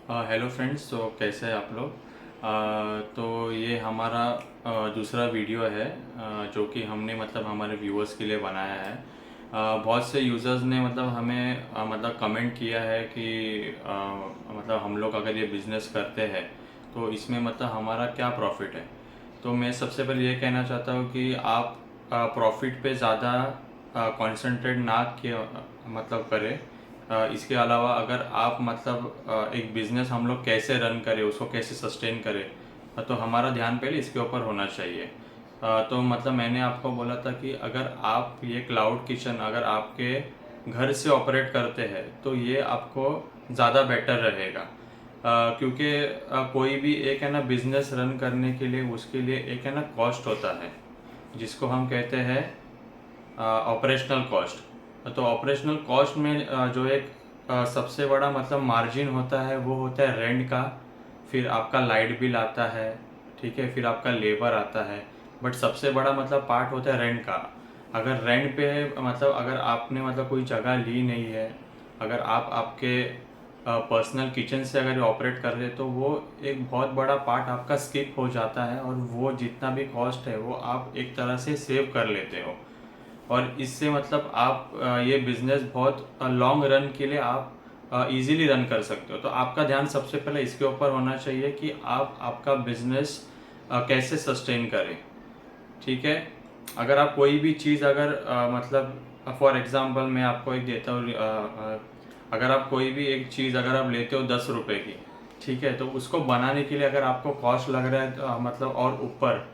Hello friends, तो कैसे हैं आप लोग। तो ये हमारा दूसरा वीडियो है जो कि हमने मतलब हमारे व्यूअर्स के लिए बनाया है। बहुत से यूज़र्स ने मतलब हमें मतलब कमेंट किया है कि मतलब हम लोग अगर ये बिज़नेस करते हैं तो इसमें मतलब हमारा क्या प्रॉफिट है। तो मैं सबसे पहले ये कहना चाहता हूँ कि आप प्रॉफिट पे ज़्यादा कंसंट्रेट ना किया मतलब करें। इसके अलावा अगर आप मतलब एक बिज़नेस हम लोग कैसे रन करें, उसको कैसे सस्टेन करें, तो हमारा ध्यान पहले इसके ऊपर होना चाहिए। तो मतलब मैंने आपको बोला था कि अगर आप ये क्लाउड किचन अगर आपके घर से ऑपरेट करते हैं तो ये आपको ज़्यादा बेटर रहेगा। क्योंकि कोई भी एक है ना बिज़नेस रन करने के लिए उसके लिए एक है ना कॉस्ट होता है जिसको हम कहते हैं ऑपरेशनल कॉस्ट। तो ऑपरेशनल कॉस्ट में जो एक सबसे बड़ा मतलब मार्जिन होता है वो होता है रेंट का। फिर आपका लाइट बिल आता है, ठीक है, फिर आपका लेबर आता है। बट सबसे बड़ा मतलब पार्ट होता है रेंट का। अगर रेंट पे मतलब अगर आपने मतलब कोई जगह ली नहीं है, अगर आप आपके पर्सनल किचन से अगर ऑपरेट कर रहे तो वो एक बहुत बड़ा पार्ट आपका स्किप हो जाता है और वो जितना भी कॉस्ट है वो आप एक तरह से सेव कर लेते हो। और इससे मतलब आप ये बिज़नेस बहुत लॉन्ग रन के लिए आप इजीली रन कर सकते हो। तो आपका ध्यान सबसे पहले इसके ऊपर होना चाहिए कि आप आपका बिज़नेस कैसे सस्टेन करें, ठीक है। अगर आप कोई भी चीज़ अगर मतलब फॉर एग्जांपल मैं आपको एक देता हूँ। अगर आप कोई भी एक चीज़ अगर आप लेते हो 10 रुपए की, ठीक है, तो उसको बनाने के लिए अगर आपको कॉस्ट लग रहा है मतलब और ऊपर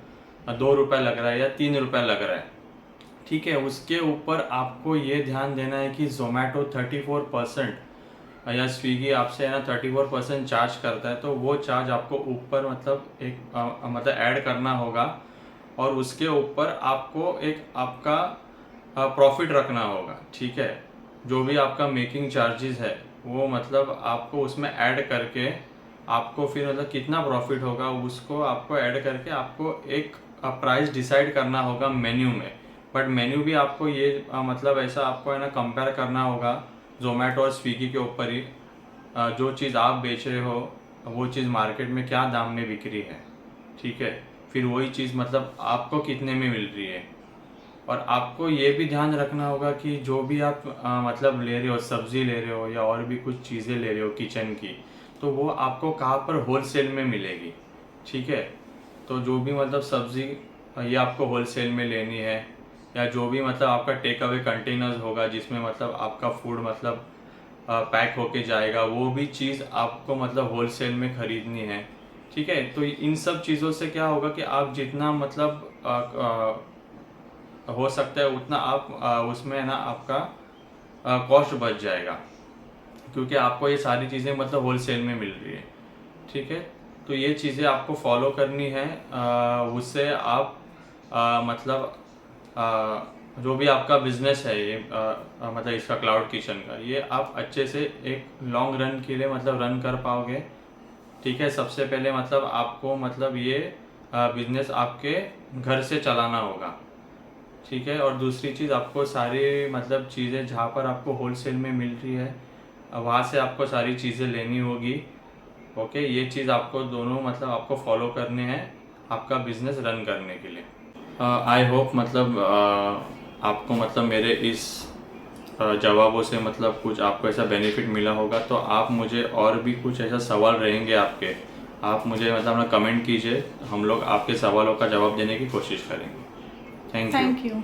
2 रुपये लग रहा है या 3 रुपये लग रहा है, ठीक है, उसके ऊपर आपको ये ध्यान देना है कि जोमेटो 34% या स्विगी आपसे है ना 34% चार्ज करता है। तो वो चार्ज आपको ऊपर मतलब एक मतलब ऐड करना होगा और उसके ऊपर आपको एक आपका प्रॉफिट रखना होगा, ठीक है। जो भी आपका मेकिंग चार्जेस है वो मतलब आपको उसमें ऐड करके आपको फिर मतलब कितना प्रॉफिट होगा उसको आपको ऐड करके आपको एक प्राइस डिसाइड करना होगा मेन्यू में। बट मेन्यू भी आपको ये मतलब ऐसा आपको है ना कंपेयर करना होगा जोमेटो और स्विगी के ऊपर ही। जो चीज़ आप बेच रहे हो वो चीज़ मार्केट में क्या दाम में बिक रही है, ठीक है, फिर वही चीज़ मतलब आपको कितने में मिल रही है। और आपको ये भी ध्यान रखना होगा कि जो भी आप मतलब ले रहे हो, सब्जी ले रहे हो या और भी कुछ चीज़ें ले रहे हो किचन की, तो वो आपको कहाँ पर होलसेल में मिलेगी, ठीक है। तो जो भी मतलब सब्जी ये आपको होलसेल में लेनी है या जो भी मतलब आपका टेक अवे कंटेनर्स होगा जिसमें मतलब आपका फूड मतलब पैक होके जाएगा, वो भी चीज़ आपको मतलब होलसेल में खरीदनी है, ठीक है। तो इन सब चीज़ों से क्या होगा कि आप जितना मतलब हो सकता है उतना आप उसमें है ना आपका कॉस्ट बच जाएगा क्योंकि आपको ये सारी चीज़ें मतलब होलसेल में मिल रही है, ठीक है। तो ये चीज़ें आपको फॉलो करनी है। उससे आप मतलब जो भी आपका बिजनेस है ये मतलब इसका क्लाउड किचन का ये आप अच्छे से एक लॉन्ग रन के लिए मतलब रन कर पाओगे, ठीक है। सबसे पहले मतलब आपको मतलब ये बिजनेस आपके घर से चलाना होगा, ठीक है। और दूसरी चीज़ आपको सारी मतलब चीज़ें जहाँ पर आपको होलसेल में मिल रही है वहाँ से आपको सारी चीज़ें लेनी होगी, ओके। ये चीज़ आपको दोनों मतलब आपको फॉलो करने हैं आपका बिजनेस रन करने के लिए। आई होप मतलब आपको मतलब मेरे इस जवाबों से मतलब कुछ आपको ऐसा बेनिफिट मिला होगा। तो आप मुझे और भी कुछ ऐसा सवाल रहेंगे आपके, आप मुझे मतलब ना कमेंट कीजिए, हम लोग आपके सवालों का जवाब देने की कोशिश करेंगे। Thank you. Thank you.